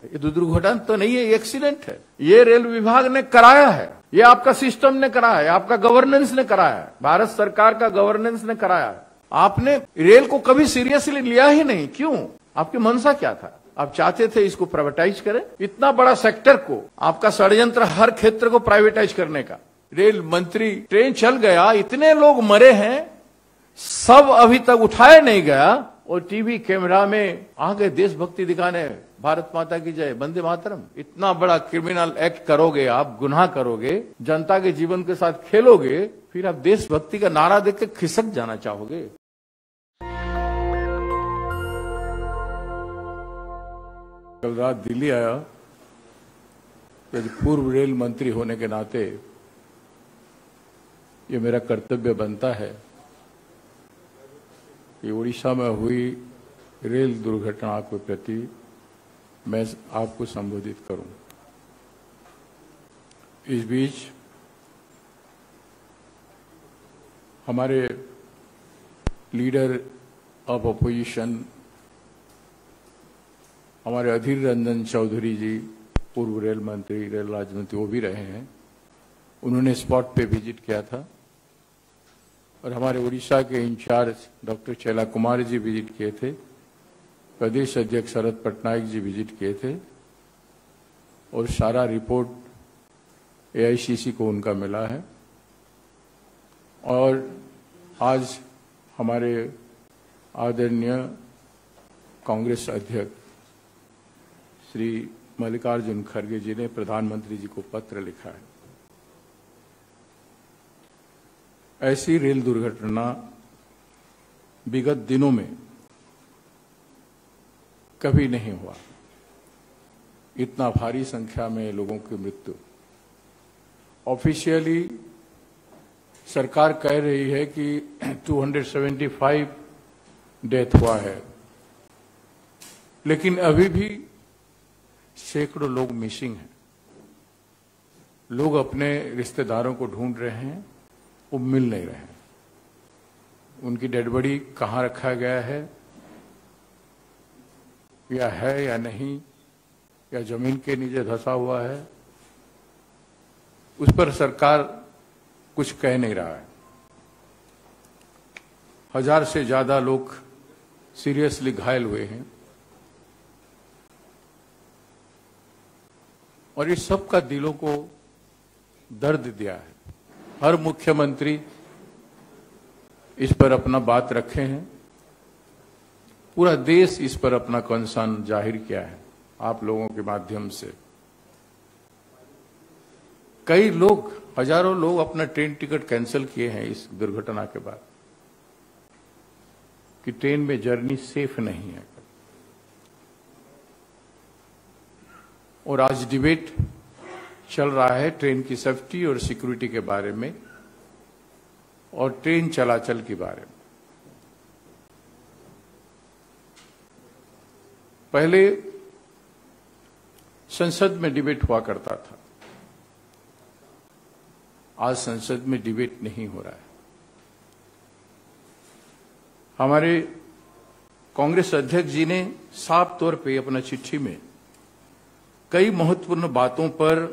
ये दुर्घटना तो नहीं है, ये एक्सीडेंट है। ये रेल विभाग ने कराया है, ये आपका सिस्टम ने कराया है, आपका गवर्नेंस ने कराया है, भारत सरकार का गवर्नेंस ने कराया है। आपने रेल को कभी सीरियसली लिया ही नहीं। क्यों? आपकी मंशा क्या था? आप चाहते थे इसको प्राइवेटाइज करें? इतना बड़ा सेक्टर को, आपका षड्यंत्र हर क्षेत्र को प्राइवेटाइज करने का। रेल मंत्री, ट्रेन चल गया, इतने लोग मरे हैं, सब अभी तक उठाया नहीं गया, और टीवी कैमरा में आ गए देशभक्ति दिखाने, भारत माता की जय, वंदे मातरम। इतना बड़ा क्रिमिनल एक्ट करोगे आप, गुनाह करोगे, जनता के जीवन के साथ खेलोगे, फिर आप देशभक्ति का नारा देख के खिसक जाना चाहोगे। कल रात दिल्ली आया, पूर्व रेल मंत्री होने के नाते ये मेरा कर्तव्य बनता है कि उड़ीसा में हुई रेल दुर्घटना के प्रति मैं आपको संबोधित करूं। इस बीच हमारे लीडर ऑफ अपोजिशन, हमारे अधीर रंजन चौधरी जी, पूर्व रेल मंत्री, रेल राज्य मंत्री, वो भी रहे हैं। उन्होंने स्पॉट पे विजिट किया था, और हमारे उड़ीसा के in charge doctor चैला Kumar ji visit किए थे, प्रदेश अध्यक्ष शरद पटनायक जी विजिट किए थे, और सारा रिपोर्ट एआईसीसी को उनका मिला है। और आज हमारे आदरणीय कांग्रेस अध्यक्ष श्री मल्लिकार्जुन खड़गे जी ने प्रधानमंत्री जी को पत्र लिखा है। ऐसी रेल दुर्घटना विगत दिनों में कभी नहीं हुआ। इतना भारी संख्या में लोगों की मृत्यु। ऑफिशियली सरकार कह रही है कि 275 डेथ हुआ है, लेकिन अभी भी सैकड़ों लोग मिसिंग हैं। लोग अपने रिश्तेदारों को ढूंढ रहे हैं, वो मिल नहीं रहे हैं। उनकी डेड बॉडी कहाँ रखा गया है या नहीं, या जमीन के नीचे धंसा हुआ है, उस पर सरकार कुछ कह नहीं रहा है। 1000 से ज्यादा लोग सीरियसली घायल हुए हैं, और इस सब का दिलों को दर्द दिया है। हर मुख्यमंत्री इस पर अपना बात रखे हैं, पूरा देश इस पर अपना कंसर्न जाहिर किया है आप लोगों के माध्यम से। कई लोग, हजारों लोग अपना ट्रेन टिकट कैंसिल किए हैं इस दुर्घटना के बाद, कि ट्रेन में जर्नी सेफ नहीं है। और आज डिबेट चल रहा है ट्रेन की सेफ्टी और सिक्योरिटी के बारे में, और ट्रेन चलाचल के बारे में। पहले संसद में डिबेट हुआ करता था, आज संसद में डिबेट नहीं हो रहा है। हमारे कांग्रेस अध्यक्ष जी ने साफ तौर पे अपना चिट्ठी में कई महत्वपूर्ण बातों पर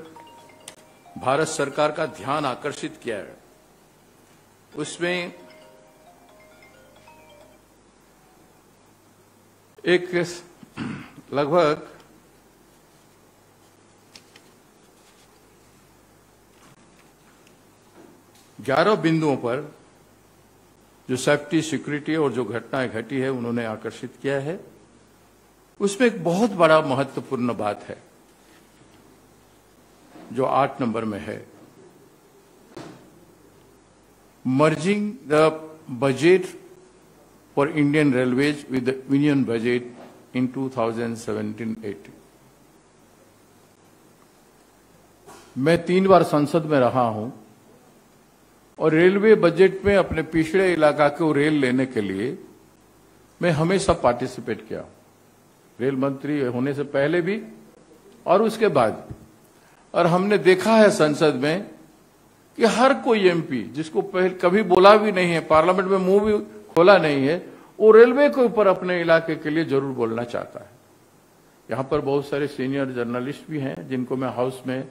भारत सरकार का ध्यान आकर्षित किया है। उसमें एक लगभग 11 बिंदुओं पर जो सेफ्टी, सिक्योरिटी और जो घटनाएं घटी है उन्होंने आकर्षित किया है। उसमें एक बहुत बड़ा महत्वपूर्ण बात है जो 8 नंबर में है, merging the budget for Indian railways with the union budget in 2017-18। मैं 3 बार संसद में रहा हूं, और रेलवे बजट में अपने पिछड़े इलाका को रेल लेने के लिए मैं हमेशा पार्टिसिपेट किया, रेल मंत्री होने से पहले भी और उसके बाद। और हमने देखा है संसद में कि हर कोई एमपी जिसको पहले कभी बोला भी नहीं है, पार्लियामेंट में मुंह भी खोला नहीं है, वो रेलवे के ऊपर अपने इलाके के लिए जरूर बोलना चाहता है। यहां पर बहुत सारे सीनियर जर्नलिस्ट भी हैं जिनको मैं हाउस में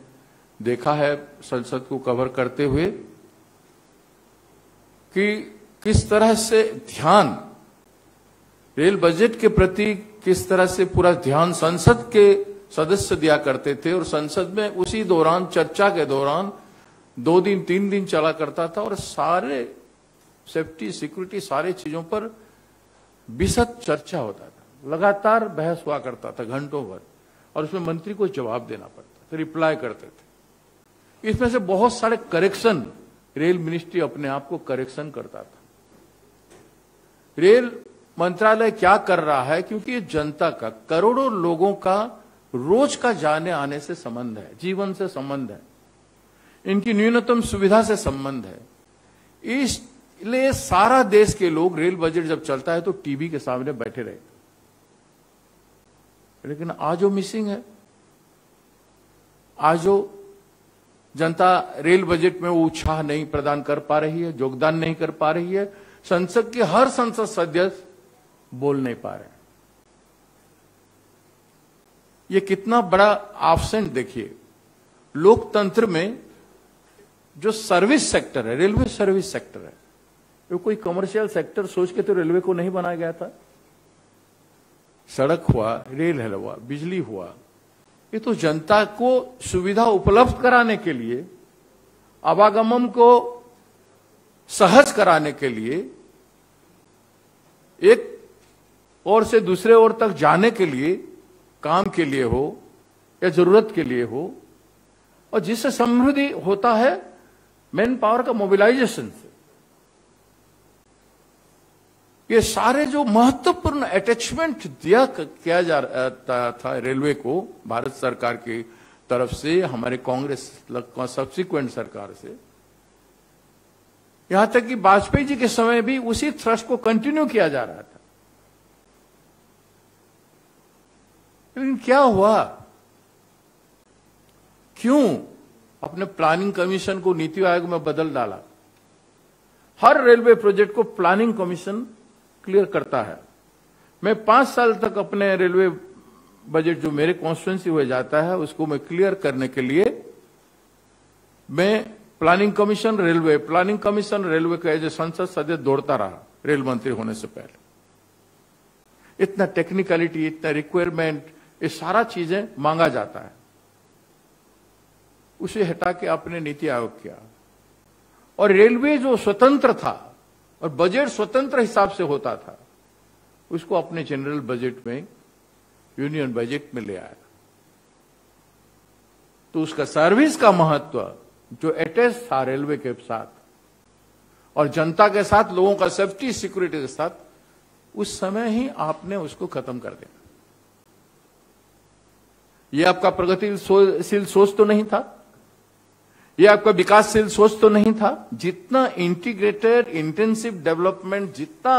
देखा है संसद को कवर करते हुए कि किस तरह से ध्यान रेल बजट के प्रति किस तरह से पूरा ध्यान संसद के सदस्य दिया करते थे और संसद में उसी दौरान चर्चा के दौरान 2 दिन 3 दिन चला करता था और सारे सेफ्टी सिक्योरिटी सारे चीजों पर विशद चर्चा होता था, लगातार बहस हुआ करता था घंटों भर और उसमें मंत्री को जवाब देना पड़ता था, रिप्लाई करते थे। इसमें से बहुत सारे करेक्शन रेल मिनिस्ट्री अपने आप को करेक्शन करता था। रेल मंत्रालय क्या कर रहा है, क्योंकि ये जनता का करोड़ों लोगों का रोज का जाने आने से संबंध है, जीवन से संबंध है, इनकी न्यूनतम सुविधा से संबंध है। इसलिए सारा देश के लोग रेल बजट जब चलता है तो टीवी के सामने बैठे रहते, लेकिन आज वो मिसिंग है। आज वो जनता रेल बजट में वो उत्साह नहीं प्रदान कर पा रही है, योगदान नहीं कर पा रही है। संसद के हर संसद सदस्य बोल नहीं पा रहे। ये कितना बड़ा एब्सेंट देखिए। लोकतंत्र में जो सर्विस सेक्टर है, रेलवे सर्विस सेक्टर है, वो कोई कमर्शियल सेक्टर सोच के तो रेलवे को नहीं बनाया गया था। सड़क हुआ, रेल हुआ, बिजली हुआ, ये तो जनता को सुविधा उपलब्ध कराने के लिए, आवागमन को सहज कराने के लिए, एक ओर से दूसरे ओर तक जाने के लिए, काम के लिए हो या जरूरत के लिए हो, और जिससे समृद्धि होता है मैन पावर का मोबिलाइजेशन से। ये सारे जो महत्वपूर्ण अटैचमेंट किया जा रहा था रेलवे को भारत सरकार की तरफ से, हमारे कांग्रेस सब्सिक्वेंट सरकार से, यहां तक कि वाजपेयी जी के समय भी उसी थ्रस्ट को कंटिन्यू किया जा रहा था। लेकिन क्या हुआ, क्यों अपने प्लानिंग कमीशन को नीति आयोग में बदल डाला? हर रेलवे प्रोजेक्ट को प्लानिंग कमीशन क्लियर करता है। मैं 5 साल तक अपने रेलवे बजट जो मेरे कॉन्स्टिट्यूएंसी हो जाता है उसको मैं क्लियर करने के लिए मैं प्लानिंग कमीशन रेलवे का एज ए संसद सदस्य दौड़ता रहा रेल मंत्री होने से पहले। इतना टेक्निकलिटी, इतना रिक्वायरमेंट, ये सारा चीजें मांगा जाता है, उसे हटा के आपने नीति आयोग किया। और रेलवे जो स्वतंत्र था और बजट स्वतंत्र हिसाब से होता था, उसको अपने जनरल बजट में, यूनियन बजट में ले आया। तो उसका सर्विस का महत्व जो अटैच था रेलवे के साथ और जनता के साथ, लोगों का सेफ्टी सिक्योरिटी के साथ, उस समय ही आपने उसको खत्म कर दिया। यह आपका प्रगतिशील सोच तो नहीं था, यह आपका विकासशील सोच तो नहीं था। जितना इंटीग्रेटेड इंटेंसिव डेवलपमेंट जितना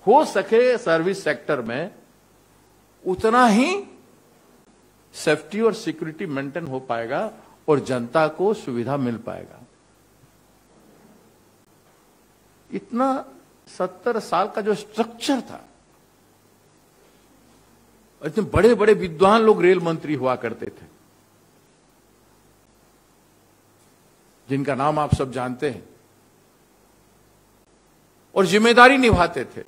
हो सके सर्विस सेक्टर में, उतना ही सेफ्टी और सिक्योरिटी मेंटेन हो पाएगा और जनता को सुविधा मिल पाएगा। इतना 70 साल का जो स्ट्रक्चर था, इतने बड़े बड़े विद्वान लोग रेल मंत्री हुआ करते थे, जिनका नाम आप सब जानते हैं, और जिम्मेदारी निभाते थे।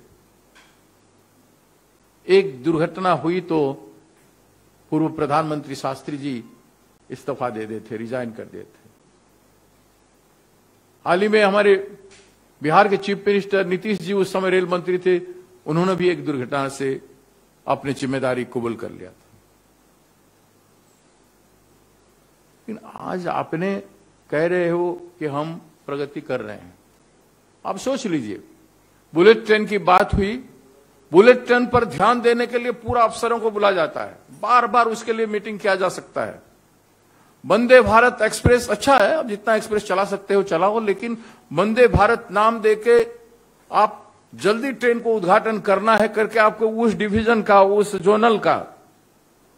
एक दुर्घटना हुई तो पूर्व प्रधानमंत्री शास्त्री जी इस्तीफा दे देते, रिजाइन कर देते। हाल ही में हमारे बिहार के चीफ मिनिस्टर नीतीश जी उस समय रेल मंत्री थे, उन्होंने भी एक दुर्घटना से अपनी जिम्मेदारी कबूल कर लिया था। लेकिन आज आपने कह रहे हो कि हम प्रगति कर रहे हैं। आप सोच लीजिए, बुलेट ट्रेन की बात हुई, बुलेट ट्रेन पर ध्यान देने के लिए पूरा अफसरों को बुला जाता है, बार बार उसके लिए मीटिंग किया जा सकता है। वंदे भारत एक्सप्रेस अच्छा है, अब जितना एक्सप्रेस चला सकते हो चलाओ, लेकिन वंदे भारत नाम देके आप जल्दी ट्रेन को उद्घाटन करना है करके आपको उस डिवीजन का, उस जोनल का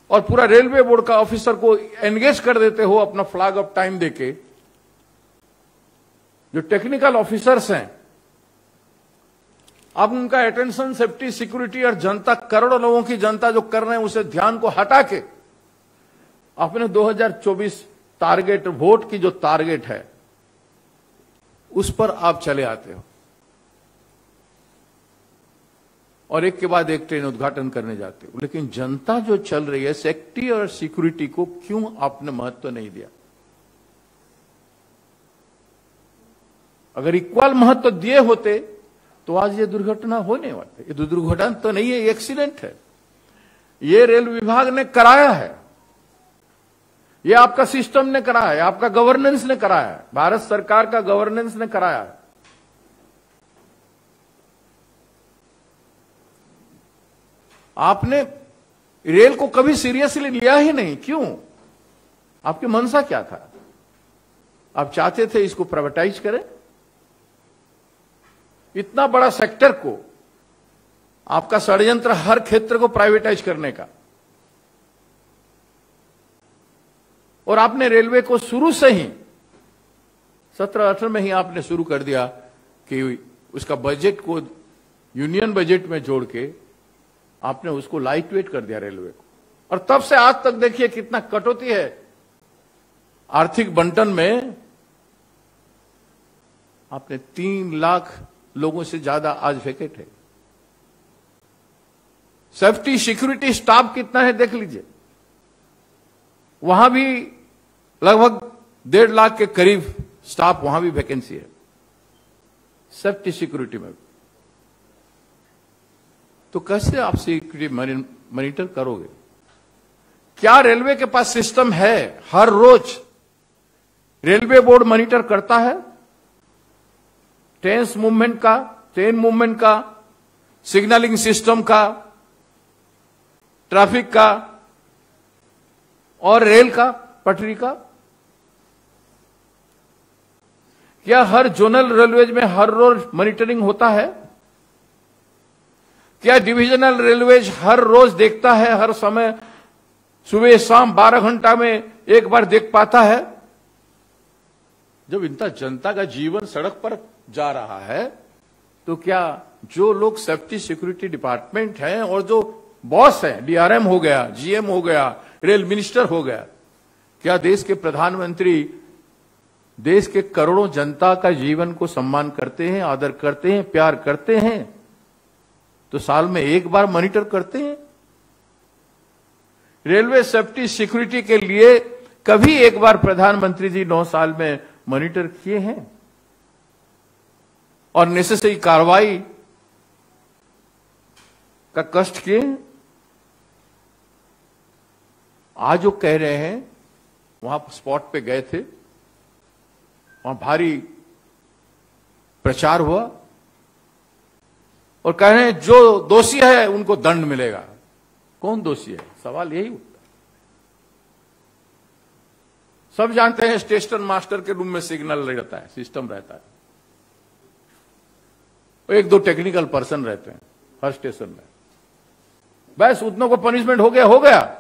और पूरा रेलवे बोर्ड का ऑफिसर को एंगेज कर देते हो अपना फ्लैग ऑफ टाइम देके। जो टेक्निकल ऑफिसर्स हैं अब उनका अटेंशन सेफ्टी सिक्योरिटी और जनता, करोड़ों लोगों की जनता जो कर रहे हैं उसे ध्यान को हटा के अपने 2024 टारगेट, वोट की जो टारगेट है उस पर आप चले आते हो और एक के बाद एक ट्रेन उद्घाटन करने जाते हो। लेकिन जनता जो चल रही है, सेफ्टी और सिक्योरिटी को क्यों आपने महत्व नहीं दिया? अगर इक्वल महत्व दिए होते तो आज ये दुर्घटना होने वाली। ये दुर्घटना तो नहीं है, ये एक्सीडेंट है। ये रेल विभाग ने कराया है, ये आपका सिस्टम ने कराया है, आपका गवर्नेंस ने कराया है, भारत सरकार का गवर्नेंस ने कराया है। आपने रेल को कभी सीरियसली लिया ही नहीं। क्यों? आपकी मंशा क्या था? आप चाहते थे इसको प्राइवेटाइज करें? इतना बड़ा सेक्टर को, आपका षड्यंत्र हर क्षेत्र को प्राइवेटाइज करने का, और आपने रेलवे को शुरू से ही 17-18 में ही आपने शुरू कर दिया कि उसका बजट को यूनियन बजट में जोड़ के आपने उसको लाइट वेट कर दिया रेलवे को। और तब से आज तक देखिए कितना कटौती है आर्थिक बंटन में। आपने 3 लाख लोगों से ज्यादा आज वैकेंट है। सेफ्टी सिक्योरिटी स्टाफ कितना है देख लीजिए, वहां भी लगभग 1.5 लाख के करीब स्टाफ, वहां भी वैकेंसी है सेफ्टी सिक्योरिटी में। तो कैसे आप सिक्योरिटी मॉनिटर करोगे? क्या रेलवे के पास सिस्टम है? हर रोज रेलवे बोर्ड मॉनिटर करता है ट्रेन मूवमेंट का, सिग्नलिंग सिस्टम का, ट्रैफिक का और रेल का, पटरी का। क्या हर जोनल रेलवेज में हर रोज मॉनिटरिंग होता है? क्या डिविजनल रेलवेज हर रोज देखता है, हर समय सुबह शाम 12 घंटा में एक बार देख पाता है? जब इतना जनता का जीवन सड़क पर जा रहा है तो क्या जो लोग सेफ्टी सिक्योरिटी डिपार्टमेंट हैं और जो बॉस हैं, डीआरएम हो गया, जीएम हो गया, रेल मिनिस्टर हो गया, क्या देश के प्रधानमंत्री देश के करोड़ों जनता का जीवन को सम्मान करते हैं, आदर करते हैं, प्यार करते हैं? तो साल में एक बार मॉनिटर करते हैं। रेलवे सेफ्टी सिक्योरिटी के लिए कभी एक बार प्रधानमंत्री जी 9 साल में मॉनिटर किए हैं और नेसेसरी कार्रवाई का कष्ट किए? आज जो कह रहे हैं, वहां स्पॉट पे गए थे, वहां भारी प्रचार हुआ और कह रहे हैं जो दोषी है उनको दंड मिलेगा। कौन दोषी है? सवाल यही उठता। सब जानते हैं स्टेशन मास्टर के रूम में सिग्नल रहता है, सिस्टम रहता है, 1-2 टेक्निकल पर्सन रहते हैं हर स्टेशन में। बस उतनों को पनिशमेंट हो गया।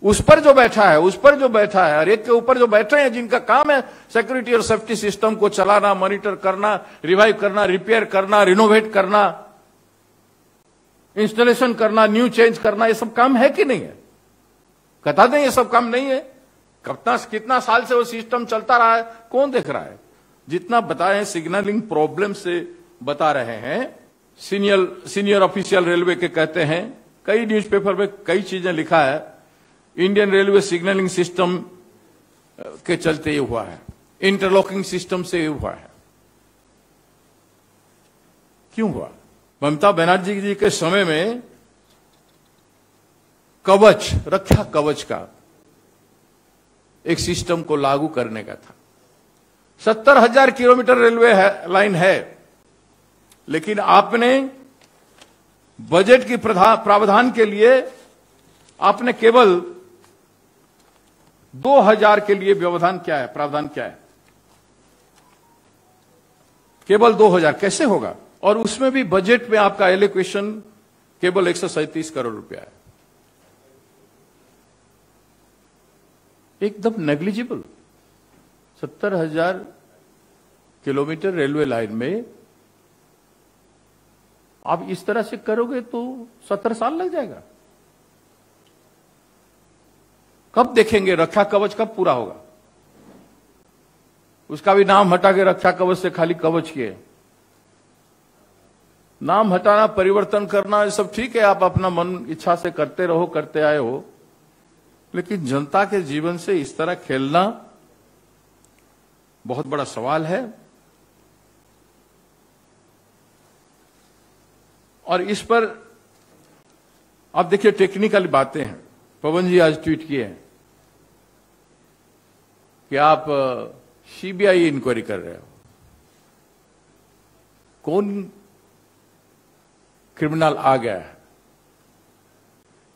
उस पर जो बैठा है, हर एक के ऊपर जो बैठे हैं, जिनका काम है सिक्योरिटी और सेफ्टी सिस्टम को चलाना, मॉनिटर करना, रिवाइव करना, रिपेयर करना, रिनोवेट करना, इंस्टॉलेशन करना, न्यू चेंज करना, ये सब काम है कि नहीं है? बता दें ये सब काम नहीं है? कितना साल से वो सिस्टम चलता रहा है, कौन देख रहा है? जितना बताए सिग्नलिंग प्रॉब्लम से बता रहे हैं, सीनियर ऑफिशियल रेलवे के कहते हैं, कई न्यूज़पेपर में कई चीजें लिखा है, इंडियन रेलवे सिग्नलिंग सिस्टम के चलते ये हुआ है, इंटरलॉकिंग सिस्टम से ये हुआ है। क्यों हुआ? ममता बनर्जी जी के समय में रक्षा कवच का एक सिस्टम को लागू करने का था। 70,000 किलोमीटर रेलवे लाइन है, लेकिन आपने बजट की प्रावधान के लिए आपने केवल 2,000 के लिए प्रावधान क्या है? केवल 2,000 कैसे होगा? और उसमें भी बजट में आपका एलोकेशन केवल 137 करोड़ रुपया है, एकदम नेग्लिजिबल। 70,000 किलोमीटर रेलवे लाइन में आप इस तरह से करोगे तो 70 साल लग जाएगा। कब देखेंगे रक्षा कवच कब पूरा होगा? उसका भी नाम हटा के रक्षा कवच से खाली कवच किए। नाम हटाना, परिवर्तन करना, ये सब ठीक है, आप अपना मन इच्छा से करते रहो, करते आए हो, लेकिन जनता के जीवन से इस तरह खेलना बहुत बड़ा सवाल है। और इस पर आप देखिए टेक्निकल बातें हैं। पवन जी आज ट्वीट किए हैं कि आप सीबीआई इंक्वायरी कर रहे हो। कौन क्रिमिनल आ गया है,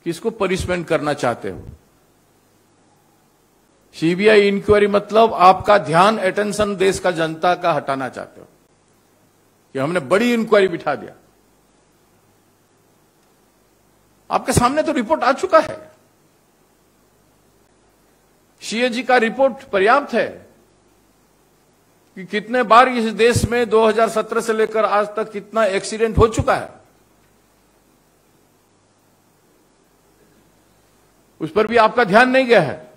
किसको पनिशमेंट करना चाहते हो? सीबीआई इंक्वायरी मतलब आपका ध्यान, अटेंशन देश का जनता का हटाना चाहते हो कि हमने बड़ी इंक्वायरी बिठा दिया। आपके सामने तो रिपोर्ट आ चुका है, सीएजी का रिपोर्ट पर्याप्त है कि कितने बार इस देश में 2017 से लेकर आज तक कितना एक्सीडेंट हो चुका है। उस पर भी आपका ध्यान नहीं गया है,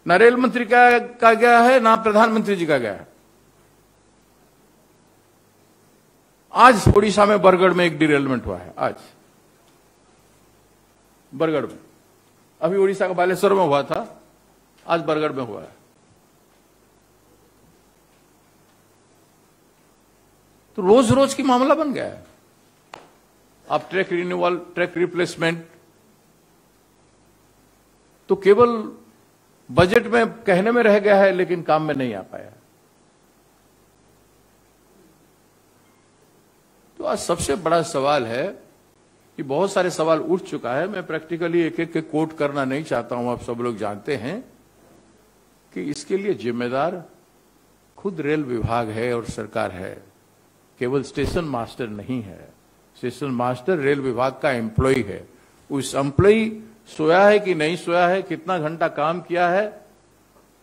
ना रेल मंत्री का गया है, ना प्रधानमंत्री जी का गया है। आज ओडिशा में बरगढ़ में एक डिरेलमेंट हुआ है, आज बरगढ़ में। अभी ओडिशा का बालेश्वर में हुआ था, आज बरगढ़ में हुआ है। तो रोज रोज की मामला बन गया है। आप ट्रैक रिन्यूअल, ट्रैक रिप्लेसमेंट तो केवल बजट में कहने में रह गया है, लेकिन काम में नहीं आ पाया। तो आज सबसे बड़ा सवाल है कि बहुत सारे सवाल उठ चुका है। मैं प्रैक्टिकली एक एक के कोट करना नहीं चाहता हूं, आप सब लोग जानते हैं कि इसके लिए जिम्मेदार खुद रेल विभाग है और सरकार है, केवल स्टेशन मास्टर नहीं है। स्टेशन मास्टर रेल विभाग का एम्प्लॉय है। उस एम्प्लॉय सोया है कि नहीं सोया है, कितना घंटा काम किया है,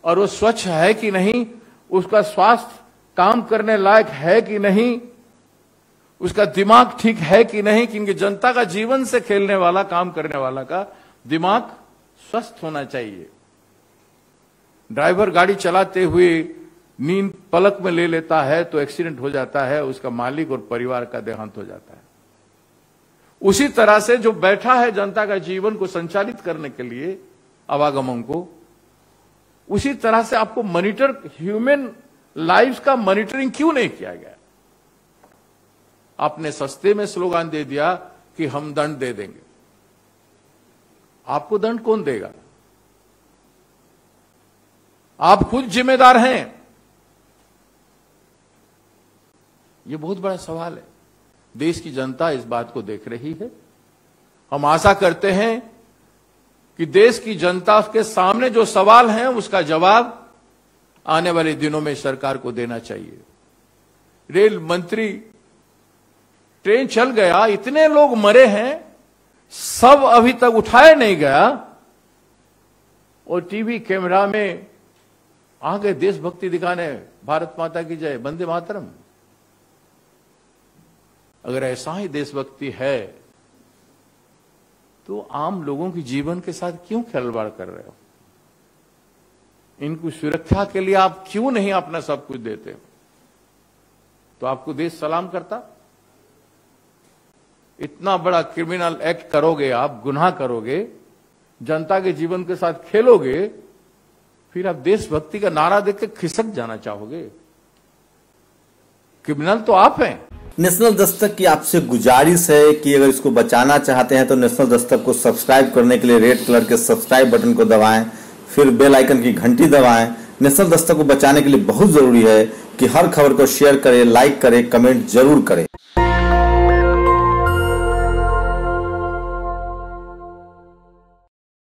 और वो स्वच्छ है कि नहीं, उसका स्वास्थ्य काम करने लायक है कि नहीं, उसका दिमाग ठीक है कि नहीं, क्योंकि जनता का जीवन से खेलने वाला, काम करने वाला का दिमाग स्वस्थ होना चाहिए। ड्राइवर गाड़ी चलाते हुए नींद पलक में ले लेता है तो एक्सीडेंट हो जाता है, उसका मालिक और परिवार का देहांत हो जाता है। उसी तरह से जो बैठा है जनता का जीवन को संचालित करने के लिए, आवागमन को, उसी तरह से आपको मॉनिटर, ह्यूमन लाइफ का मॉनिटरिंग क्यों नहीं किया गया? आपने सस्ते में स्लोगन दे दिया कि हम दंड दे देंगे। आपको दंड कौन देगा? आप खुद जिम्मेदार हैं। यह बहुत बड़ा सवाल है। देश की जनता इस बात को देख रही है। हम आशा करते हैं कि देश की जनता के सामने जो सवाल हैं उसका जवाब आने वाले दिनों में सरकार को देना चाहिए। रेल मंत्री, ट्रेन चल गया, इतने लोग मरे हैं, सब अभी तक उठाया नहीं गया, और टीवी कैमरा में आ गए देशभक्ति दिखाने, भारत माता की जय, वंदे मातरम। अगर ऐसा ही देशभक्ति है तो आम लोगों के जीवन के साथ क्यों खिलवाड़ कर रहे हो? इनकी सुरक्षा के लिए आप क्यों नहीं अपना सब कुछ देते? तो आपको देश सलाम करता। इतना बड़ा क्रिमिनल एक्ट करोगे आप, गुनाह करोगे, जनता के जीवन के साथ खेलोगे, फिर आप देशभक्ति का नारा देकर खिसक जाना चाहोगे। क्रिमिनल तो आप हैं। नेशनल दस्तक की आपसे गुजारिश है कि अगर इसको बचाना चाहते हैं तो नेशनल दस्तक को सब्सक्राइब करने के लिए रेड कलर के सब्सक्राइब बटन को दबाएं, फिर बेल आइकन की घंटी दबाएं। नेशनल दस्तक को बचाने के लिए बहुत जरूरी है कि हर खबर को शेयर करें, लाइक करें, कमेंट जरूर करें।